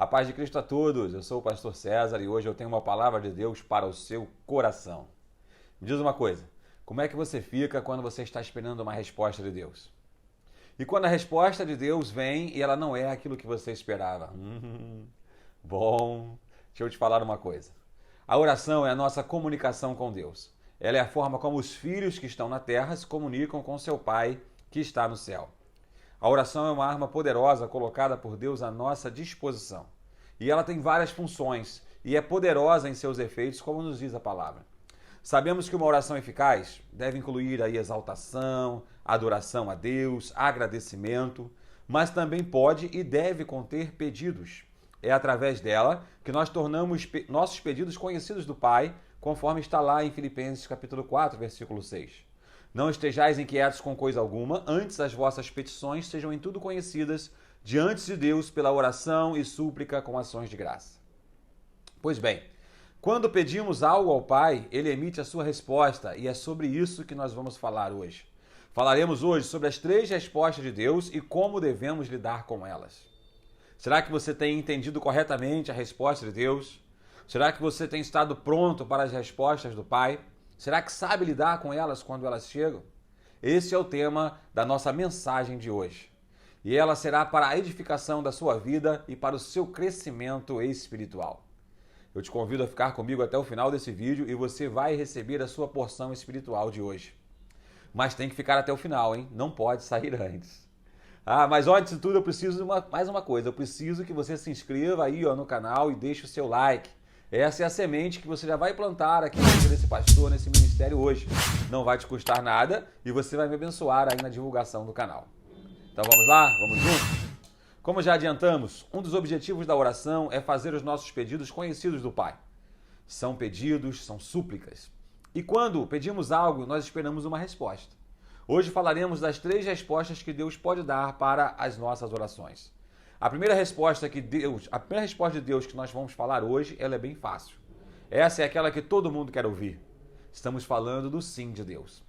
A paz de Cristo a todos, eu sou o pastor César e hoje eu tenho uma palavra de Deus para o seu coração. Me diz uma coisa, como é que você fica quando você está esperando uma resposta de Deus? E quando a resposta de Deus vem e ela não é aquilo que você esperava? Bom, deixa eu te falar uma coisa. A oração é a nossa comunicação com Deus. Ela é a forma como os filhos que estão na terra se comunicam com seu Pai que está no céu. A oração é uma arma poderosa colocada por Deus à nossa disposição. E ela tem várias funções e é poderosa em seus efeitos, como nos diz a palavra. Sabemos que uma oração eficaz deve incluir a exaltação, adoração a Deus, agradecimento, mas também pode e deve conter pedidos. É através dela que nós tornamos nossos pedidos conhecidos do Pai, conforme está lá em Filipenses capítulo 4, versículo 6. Não estejais inquietos com coisa alguma, antes as vossas petições sejam em tudo conhecidas diante de Deus pela oração e súplica com ações de graça. Pois bem, quando pedimos algo ao Pai, Ele emite a sua resposta e é sobre isso que nós vamos falar hoje. Falaremos hoje sobre as 3 respostas de Deus e como devemos lidar com elas. Será que você tem entendido corretamente a resposta de Deus? Será que você tem estado pronto para as respostas do Pai? Será que sabe lidar com elas quando elas chegam? Esse é o tema da nossa mensagem de hoje. E ela será para a edificação da sua vida e para o seu crescimento espiritual. Eu te convido a ficar comigo até o final desse vídeo e você vai receber a sua porção espiritual de hoje. Mas tem que ficar até o final, hein? Não pode sair antes. Mas antes de tudo eu preciso de mais uma coisa. Eu preciso que você se inscreva aí no canal e deixe o seu like. Essa é a semente que você já vai plantar aqui nesse pastor, nesse ministério hoje. Não vai te custar nada e você vai me abençoar aí na divulgação do canal. Então vamos lá? Vamos juntos? Como já adiantamos, um dos objetivos da oração é fazer os nossos pedidos conhecidos do Pai. São pedidos, são súplicas. E quando pedimos algo, nós esperamos uma resposta. Hoje falaremos das 3 respostas que Deus pode dar para as nossas orações. A primeira resposta de Deus que nós vamos falar hoje, ela é bem fácil. Essa é aquela que todo mundo quer ouvir. Estamos falando do sim de Deus.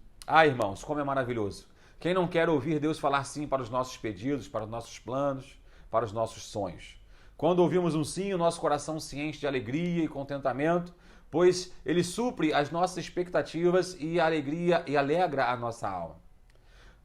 Irmãos, como é maravilhoso. Quem não quer ouvir Deus falar sim para os nossos pedidos, para os nossos planos, para os nossos sonhos? Quando ouvimos um sim, o nosso coração se enche de alegria e contentamento, pois ele supre as nossas expectativas e alegria e alegra a nossa alma.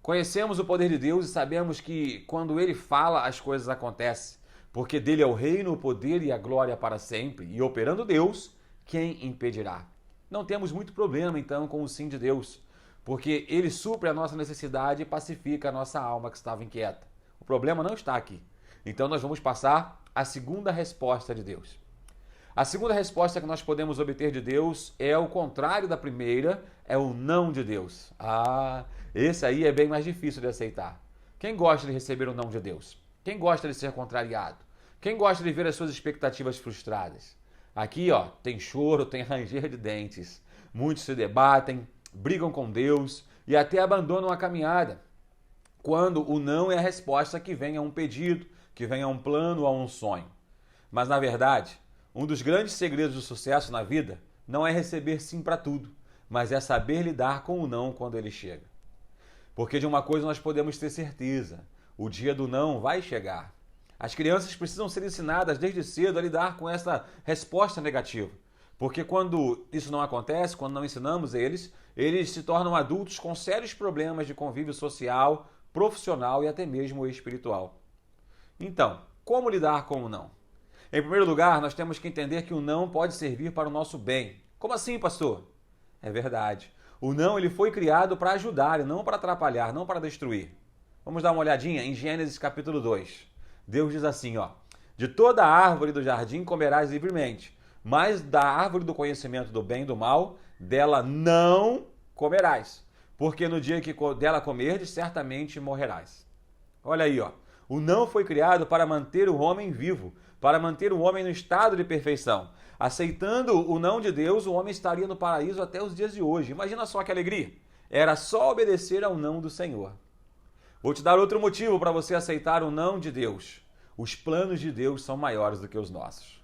Conhecemos o poder de Deus e sabemos que quando Ele fala, as coisas acontecem, porque dele é o reino, o poder e a glória para sempre. E operando Deus, quem impedirá? Não temos muito problema, então, com o sim de Deus, porque Ele supre a nossa necessidade e pacifica a nossa alma que estava inquieta. O problema não está aqui. Então, nós vamos passar à segunda resposta de Deus. A segunda resposta que nós podemos obter de Deus é o contrário da primeira, é o não de Deus. Esse aí é bem mais difícil de aceitar. Quem gosta de receber o não de Deus? Quem gosta de ser contrariado? Quem gosta de ver as suas expectativas frustradas? Aqui, tem choro, tem ranger de dentes. Muitos se debatem, brigam com Deus e até abandonam a caminhada. Quando o não é a resposta que vem a um pedido, que vem a um plano ou a um sonho. Mas, na verdade, um dos grandes segredos do sucesso na vida não é receber sim para tudo, mas é saber lidar com o não quando ele chega. Porque de uma coisa nós podemos ter certeza, o dia do não vai chegar. As crianças precisam ser ensinadas desde cedo a lidar com essa resposta negativa. Porque quando isso não acontece, quando não ensinamos eles se tornam adultos com sérios problemas de convívio social, profissional e até mesmo espiritual. Então, como lidar com o não? Em primeiro lugar, nós temos que entender que o não pode servir para o nosso bem. Como assim, pastor? É verdade. O não ele foi criado para ajudar e não para atrapalhar, não para destruir. Vamos dar uma olhadinha em Gênesis capítulo 2. Deus diz assim, de toda a árvore do jardim comerás livremente, mas da árvore do conhecimento do bem e do mal, dela não comerás, porque no dia que dela comerdes, certamente morrerás. Olha aí, o não foi criado para manter o homem vivo, para manter o homem no estado de perfeição. Aceitando o não de Deus, o homem estaria no paraíso até os dias de hoje. Imagina só que alegria. Era só obedecer ao não do Senhor. Vou te dar outro motivo para você aceitar o não de Deus. Os planos de Deus são maiores do que os nossos.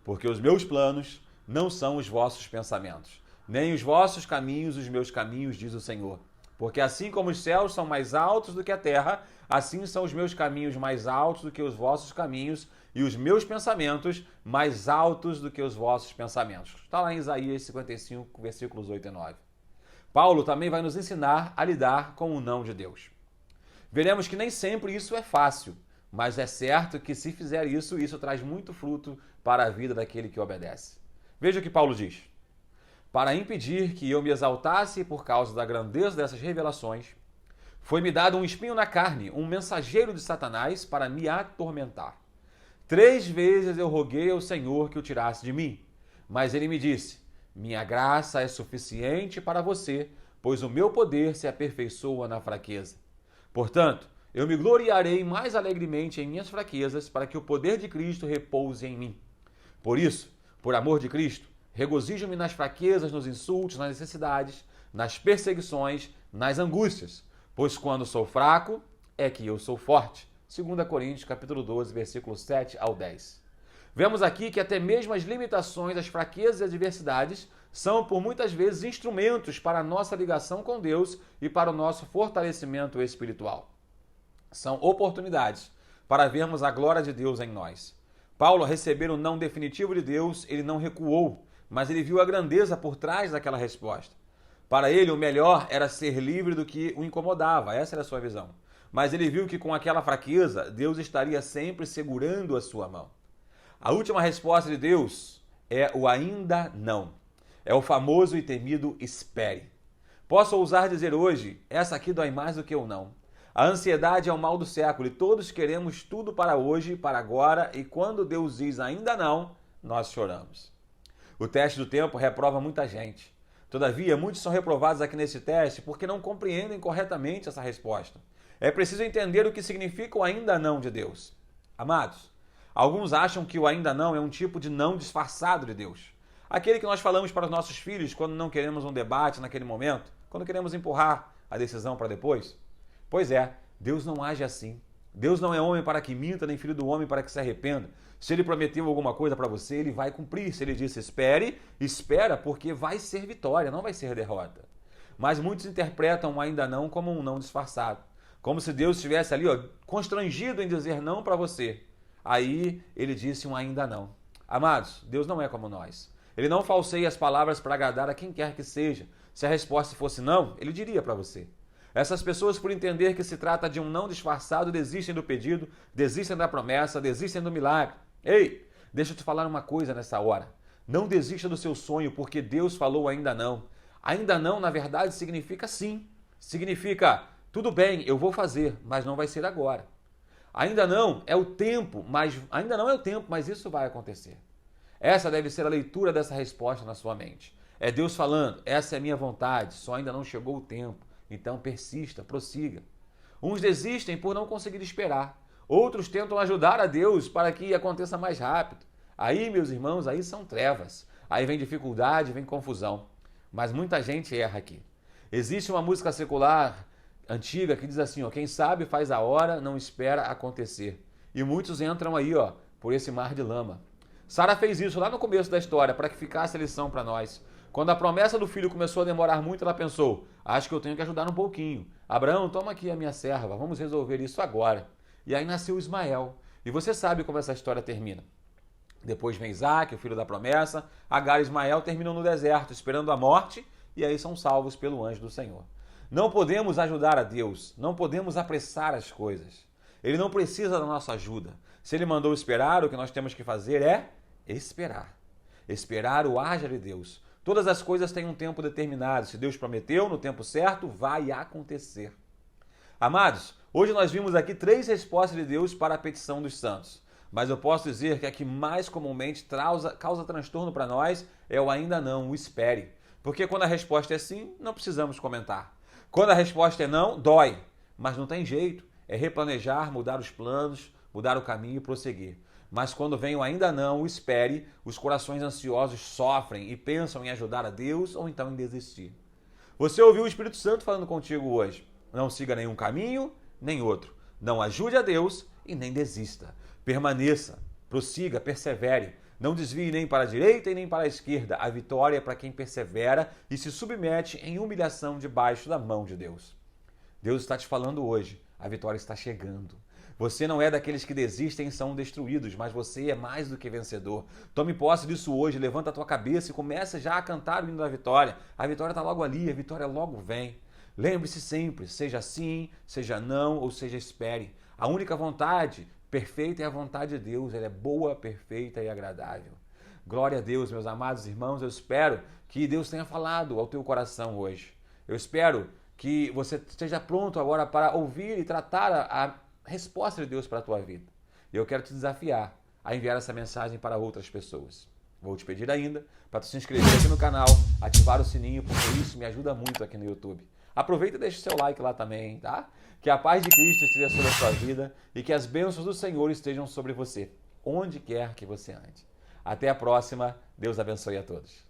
Porque os meus planos não são os vossos pensamentos, nem os vossos caminhos, os meus caminhos, diz o Senhor. Porque assim como os céus são mais altos do que a terra, assim são os meus caminhos mais altos do que os vossos caminhos, e os meus pensamentos mais altos do que os vossos pensamentos. Está lá em Isaías 55, versículos 8 e 9. Paulo também vai nos ensinar a lidar com o não de Deus. Veremos que nem sempre isso é fácil, mas é certo que se fizer isso, isso traz muito fruto para a vida daquele que obedece. Veja o que Paulo diz. Para impedir que eu me exaltasse por causa da grandeza dessas revelações, foi-me dado um espinho na carne, um mensageiro de Satanás para me atormentar. 3 vezes eu roguei ao Senhor que o tirasse de mim, mas ele me disse: minha graça é suficiente para você, pois o meu poder se aperfeiçoa na fraqueza. Portanto, eu me gloriarei mais alegremente em minhas fraquezas, para que o poder de Cristo repouse em mim. Por isso, por amor de Cristo, regozijo-me nas fraquezas, nos insultos, nas necessidades, nas perseguições, nas angústias, pois quando sou fraco, é que eu sou forte. 2 Coríntios, capítulo 12, versículos 7 ao 10. Vemos aqui que até mesmo as limitações, as fraquezas e as adversidades são, por muitas vezes, instrumentos para a nossa ligação com Deus e para o nosso fortalecimento espiritual. São oportunidades para vermos a glória de Deus em nós. Paulo, ao receber o não definitivo de Deus, ele não recuou, mas ele viu a grandeza por trás daquela resposta. Para ele, o melhor era ser livre do que o incomodava, essa era a sua visão. Mas ele viu que com aquela fraqueza, Deus estaria sempre segurando a sua mão. A última resposta de Deus é o ainda não. É o famoso e temido espere. Posso ousar dizer hoje, essa aqui dói mais do que o não. A ansiedade é o mal do século e todos queremos tudo para hoje, para agora, e quando Deus diz ainda não, nós choramos. O teste do tempo reprova muita gente. Todavia, muitos são reprovados aqui nesse teste porque não compreendem corretamente essa resposta. É preciso entender o que significa o ainda não de Deus. Amados, alguns acham que o ainda não é um tipo de não disfarçado de Deus. Aquele que nós falamos para os nossos filhos quando não queremos um debate naquele momento, quando queremos empurrar a decisão para depois. Pois é, Deus não age assim. Deus não é homem para que minta, nem filho do homem para que se arrependa. Se ele prometeu alguma coisa para você, ele vai cumprir. Se ele disse espere, espera, porque vai ser vitória, não vai ser derrota. Mas muitos interpretam o ainda não como um não disfarçado. Como se Deus estivesse ali, constrangido em dizer não para você. Aí ele disse um ainda não. Amados, Deus não é como nós. Ele não falseia as palavras para agradar a quem quer que seja. Se a resposta fosse não, ele diria para você. Essas pessoas, por entender que se trata de um não disfarçado, desistem do pedido, desistem da promessa, desistem do milagre. Ei, deixa eu te falar uma coisa nessa hora. Não desista do seu sonho porque Deus falou ainda não. Ainda não, na verdade, significa sim. Significa, tudo bem, eu vou fazer, mas não vai ser agora. Ainda não é o tempo, mas isso vai acontecer. Essa deve ser a leitura dessa resposta na sua mente. É Deus falando, essa é a minha vontade, só ainda não chegou o tempo. Então persista, prossiga. Uns desistem por não conseguir esperar. Outros tentam ajudar a Deus para que aconteça mais rápido. Aí, meus irmãos, aí são trevas. Aí vem dificuldade, vem confusão. Mas muita gente erra aqui. Existe uma música secular antiga que diz assim, quem sabe faz a hora, não espera acontecer. E muitos entram aí, por esse mar de lama. Sara fez isso lá no começo da história, para que ficasse a lição para nós. Quando a promessa do filho começou a demorar muito, ela pensou, acho que eu tenho que ajudar um pouquinho. Abraão, toma aqui a minha serva, vamos resolver isso agora. E aí nasceu Ismael. E você sabe como essa história termina. Depois vem Isaac, o filho da promessa. Agar e Ismael terminam no deserto, esperando a morte, e aí são salvos pelo anjo do Senhor. Não podemos ajudar a Deus, não podemos apressar as coisas. Ele não precisa da nossa ajuda. Se ele mandou esperar, o que nós temos que fazer é esperar. Esperar o haja de Deus. Todas as coisas têm um tempo determinado. Se Deus prometeu, no tempo certo, vai acontecer. Amados, hoje nós vimos aqui 3 respostas de Deus para a petição dos santos. Mas eu posso dizer que a que mais comumente causa transtorno para nós é o ainda não, o espere. Porque quando a resposta é sim, não precisamos comentar. Quando a resposta é não, dói. Mas não tem jeito. É replanejar, mudar os planos, mudar o caminho e prosseguir. Mas quando vem o ainda não, o espere, os corações ansiosos sofrem e pensam em ajudar a Deus ou então em desistir. Você ouviu o Espírito Santo falando contigo hoje. Não siga nenhum caminho, nem outro. Não ajude a Deus e nem desista. Permaneça, prossiga, persevere. Não desvie nem para a direita e nem para a esquerda. A vitória é para quem persevera e se submete em humilhação debaixo da mão de Deus. Deus está te falando hoje. A vitória está chegando. Você não é daqueles que desistem e são destruídos, mas você é mais do que vencedor. Tome posse disso hoje, levanta a tua cabeça e começa já a cantar o hino da vitória. A vitória está logo ali, a vitória logo vem. Lembre-se sempre, seja sim, seja não ou seja espere. A única vontade perfeita é a vontade de Deus, ela é boa, perfeita e agradável. Glória a Deus, meus amados irmãos, eu espero que Deus tenha falado ao teu coração hoje. Eu espero que você esteja pronto agora para ouvir e tratar a resposta de Deus para a tua vida. E eu quero te desafiar a enviar essa mensagem para outras pessoas. Vou te pedir ainda para tu se inscrever aqui no canal, ativar o sininho, porque isso me ajuda muito aqui no YouTube. Aproveita e deixa o seu like lá também, tá? Que a paz de Cristo esteja sobre a sua vida e que as bênçãos do Senhor estejam sobre você, onde quer que você ande. Até a próxima. Deus abençoe a todos.